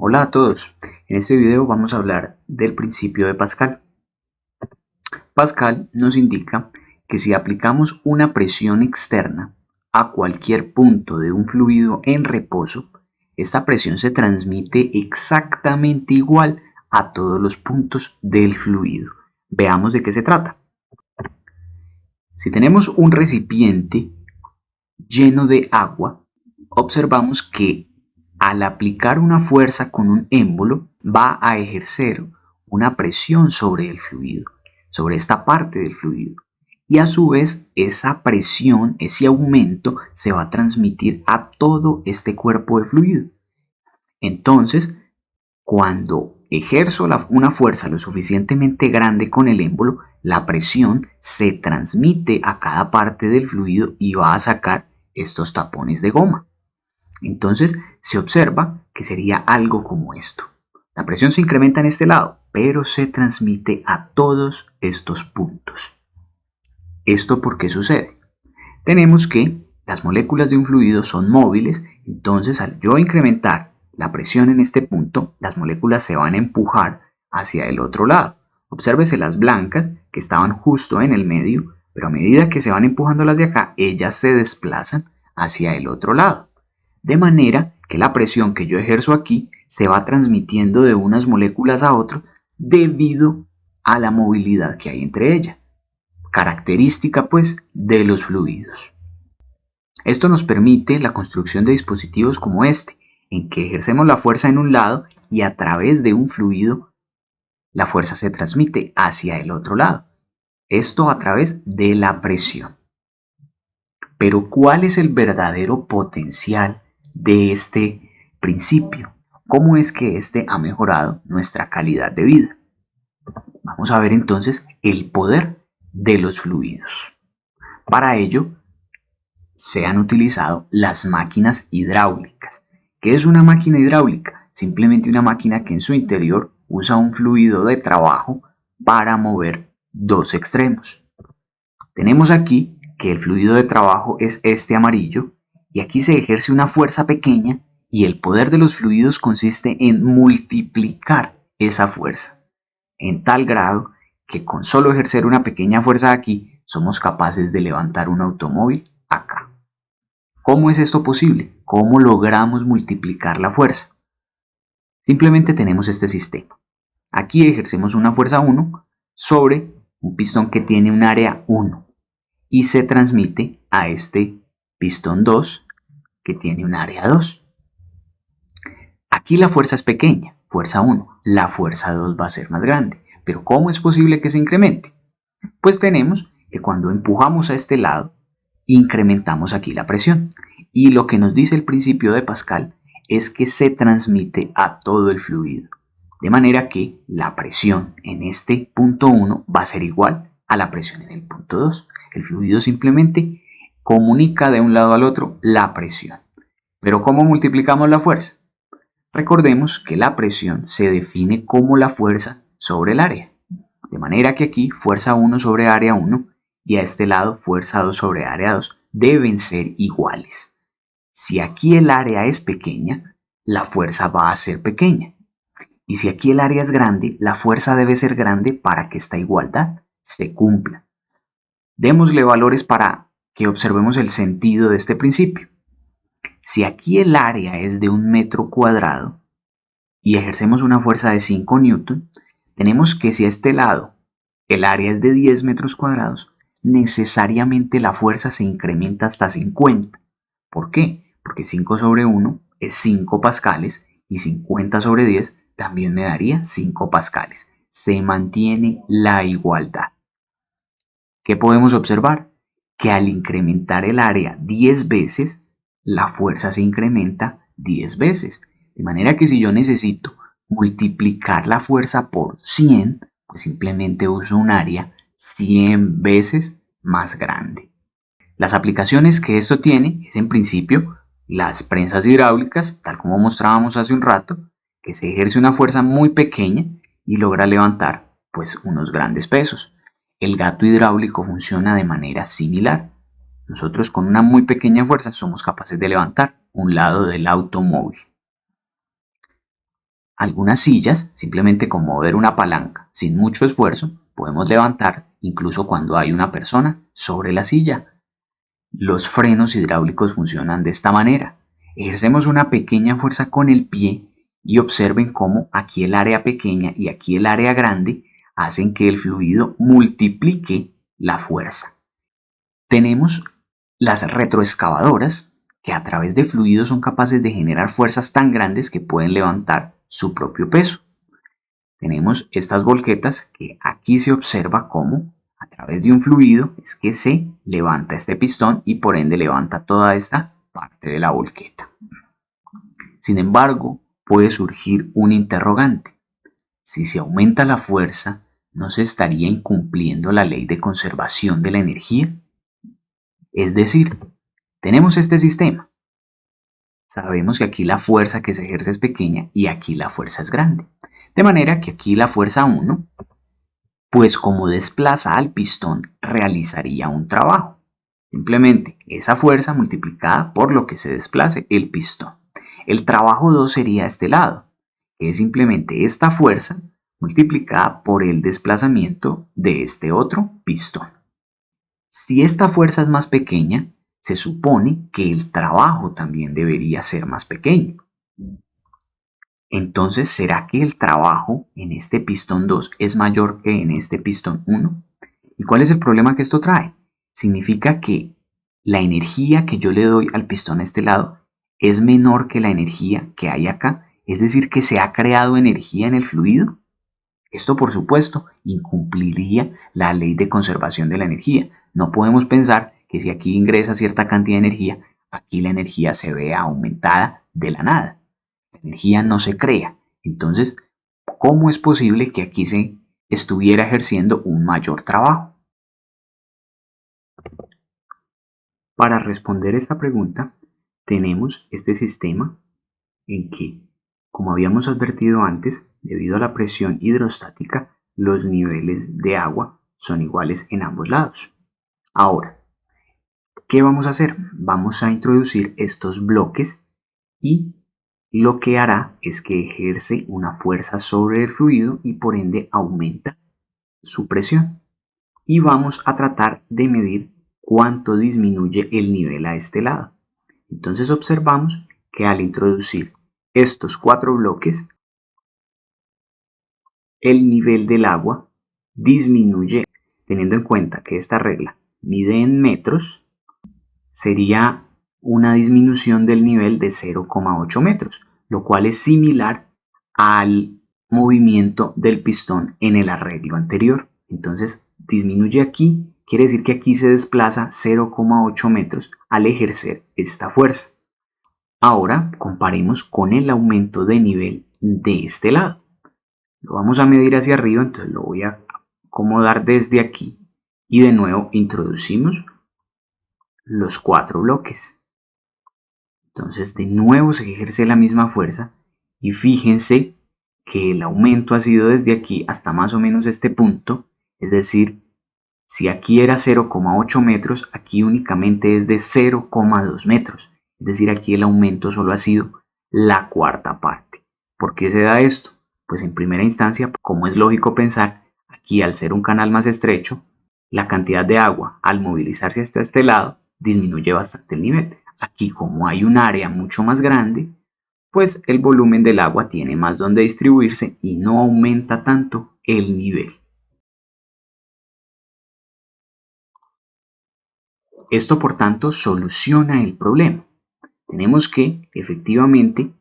Hola a todos, en este video vamos a hablar del principio de Pascal. Pascal nos indica que si aplicamos una presión externa a cualquier punto de un fluido en reposo, esta presión se transmite exactamente igual a todos los puntos del fluido. Veamos de qué se trata. Si tenemos un recipiente lleno de agua, observamos que al aplicar una fuerza con un émbolo va a ejercer una presión sobre el fluido, sobre esta parte del fluido. Y a su vez esa presión, ese aumento se va a transmitir a todo este cuerpo de fluido. Entonces, cuando ejerzo una fuerza lo suficientemente grande con el émbolo, la presión se transmite a cada parte del fluido y va a sacar estos tapones de goma. Entonces se observa que sería algo como esto. La presión se incrementa en este lado, pero se transmite a todos estos puntos. ¿Esto por qué sucede? Tenemos que las moléculas de un fluido son móviles, entonces al yo incrementar la presión en este punto, las moléculas se van a empujar hacia el otro lado. Obsérvese las blancas que estaban justo en el medio, pero a medida que se van empujando las de acá, ellas se desplazan hacia el otro lado. De manera que la presión que yo ejerzo aquí se va transmitiendo de unas moléculas a otras debido a la movilidad que hay entre ellas, característica pues de los fluidos. Esto nos permite la construcción de dispositivos como este, en que ejercemos la fuerza en un lado y a través de un fluido la fuerza se transmite hacia el otro lado. Esto a través de la presión. Pero ¿cuál es el verdadero potencial de este principio? ¿Cómo es que este ha mejorado nuestra calidad de vida? Vamos a ver entonces el poder de los fluidos. Para ello se han utilizado las máquinas hidráulicas. ¿Qué es una máquina hidráulica? Simplemente una máquina que en su interior usa un fluido de trabajo para mover dos extremos. Tenemos aquí que el fluido de trabajo es este amarillo y aquí se ejerce una fuerza pequeña y el poder de los fluidos consiste en multiplicar esa fuerza en tal grado que con solo ejercer una pequeña fuerza aquí somos capaces de levantar un automóvil acá. ¿Cómo es esto posible? ¿Cómo logramos multiplicar la fuerza? Simplemente tenemos este sistema. Aquí ejercemos una fuerza 1 sobre un pistón que tiene un área 1 y se transmite a este pistón 2 que tiene un área 2. Aquí la fuerza es pequeña, fuerza 1, la fuerza 2 va a ser más grande. Pero ¿cómo es posible que se incremente? Pues tenemos que cuando empujamos a este lado, incrementamos aquí la presión. Y lo que nos dice el principio de Pascal es que se transmite a todo el fluido. De manera que la presión en este punto 1 va a ser igual a la presión en el punto 2. El fluido simplemente comunica de un lado al otro la presión. Pero ¿cómo multiplicamos la fuerza? Recordemos que la presión se define como la fuerza sobre el área. De manera que aquí fuerza 1 sobre área 1 y a este lado fuerza 2 sobre área 2 deben ser iguales. Si aquí el área es pequeña, la fuerza va a ser pequeña. Y si aquí el área es grande, la fuerza debe ser grande para que esta igualdad se cumpla. Démosle valores para que observemos el sentido de este principio. Si aquí el área es de 1 metro cuadrado y ejercemos una fuerza de 5 newton, tenemos que si a este lado el área es de 10 metros cuadrados, necesariamente la fuerza se incrementa hasta 50. ¿Por qué? Porque 5 sobre 1 es 5 pascales y 50 sobre 10 también me daría 5 pascales. Se mantiene la igualdad. ¿Qué podemos observar? Que al incrementar el área 10 veces, la fuerza se incrementa 10 veces. De manera que si yo necesito multiplicar la fuerza por 100, pues simplemente uso un área 100 veces más grande. Las aplicaciones que esto tiene es en principio las prensas hidráulicas, tal como mostrábamos hace un rato, que se ejerce una fuerza muy pequeña y logra levantar pues unos grandes pesos. El gato hidráulico funciona de manera similar. Nosotros con una muy pequeña fuerza somos capaces de levantar un lado del automóvil. Algunas sillas, simplemente con mover una palanca sin mucho esfuerzo, podemos levantar incluso cuando hay una persona sobre la silla. Los frenos hidráulicos funcionan de esta manera. Ejercemos una pequeña fuerza con el pie y observen cómo aquí el área pequeña y aquí el área grande hacen que el fluido multiplique la fuerza. Tenemos las retroexcavadoras que a través de fluidos son capaces de generar fuerzas tan grandes que pueden levantar su propio peso. Tenemos estas volquetas que aquí se observa cómo a través de un fluido es que se levanta este pistón y por ende levanta toda esta parte de la volqueta. Sin embargo, puede surgir un interrogante. Si se aumenta la fuerza, ¿no se estaría incumpliendo la ley de conservación de la energía? Es decir, tenemos este sistema. Sabemos que aquí la fuerza que se ejerce es pequeña y aquí la fuerza es grande. De manera que aquí la fuerza 1, pues como desplaza al pistón, realizaría un trabajo. Simplemente esa fuerza multiplicada por lo que se desplace el pistón. El trabajo 2 sería este lado, que es simplemente esta fuerza multiplicada por el desplazamiento de este otro pistón. Si esta fuerza es más pequeña, se supone que el trabajo también debería ser más pequeño. Entonces, ¿será que el trabajo en este pistón 2 es mayor que en este pistón 1? ¿Y cuál es el problema que esto trae? Significa que la energía que yo le doy al pistón a este lado es menor que la energía que hay acá. Es decir, que se ha creado energía en el fluido. Esto, por supuesto, incumpliría la ley de conservación de la energía. No podemos pensar que si aquí ingresa cierta cantidad de energía, aquí la energía se vea aumentada de la nada. La energía no se crea. Entonces, ¿cómo es posible que aquí se estuviera ejerciendo un mayor trabajo? Para responder esta pregunta, tenemos este sistema en que, como habíamos advertido antes, debido a la presión hidrostática, los niveles de agua son iguales en ambos lados. Ahora, ¿qué vamos a hacer? Vamos a introducir estos bloques y lo que hará es que ejerce una fuerza sobre el fluido y por ende aumenta su presión. Y vamos a tratar de medir cuánto disminuye el nivel a este lado. Entonces observamos que al introducir estos 4 bloques, el nivel del agua disminuye, teniendo en cuenta que esta regla mide en metros, sería una disminución del nivel de 0,8 metros, lo cual es similar al movimiento del pistón en el arreglo anterior. Entonces disminuye aquí, quiere decir que aquí se desplaza 0,8 metros al ejercer esta fuerza. Ahora comparemos con el aumento de nivel de este lado. Lo vamos a medir hacia arriba, entonces lo voy a acomodar desde aquí y de nuevo introducimos los 4 bloques. Entonces de nuevo se ejerce la misma fuerza y fíjense que el aumento ha sido desde aquí hasta más o menos este punto, es decir, si aquí era 0,8 metros, aquí únicamente es de 0,2 metros. Es decir, aquí el aumento solo ha sido la cuarta parte. ¿Por qué se da esto? Pues en primera instancia, como es lógico pensar, aquí al ser un canal más estrecho, la cantidad de agua al movilizarse hasta este lado disminuye bastante el nivel. Aquí como hay un área mucho más grande, pues el volumen del agua tiene más donde distribuirse y no aumenta tanto el nivel. Esto, por tanto, soluciona el problema. Tenemos que, efectivamente,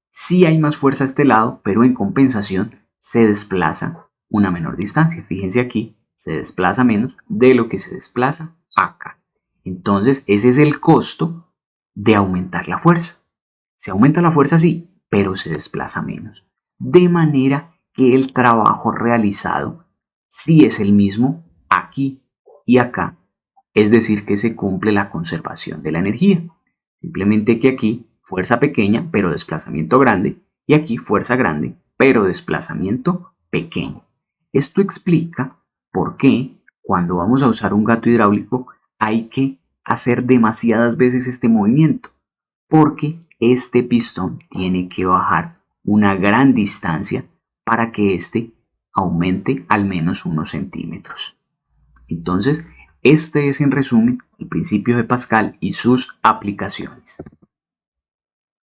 sí hay más fuerza a este lado, pero en compensación se desplaza una menor distancia. Fíjense aquí, se desplaza menos de lo que se desplaza acá. Entonces, ese es el costo de aumentar la fuerza. Se aumenta la fuerza sí, pero se desplaza menos. De manera que el trabajo realizado sí es el mismo aquí y acá. Es decir, que se cumple la conservación de la energía. Simplemente que aquí fuerza pequeña pero desplazamiento grande y aquí fuerza grande pero desplazamiento pequeño. Esto explica por qué cuando vamos a usar un gato hidráulico hay que hacer demasiadas veces este movimiento, porque este pistón tiene que bajar una gran distancia para que éste aumente al menos unos centímetros. Entonces, este es en resumen el principio de Pascal y sus aplicaciones.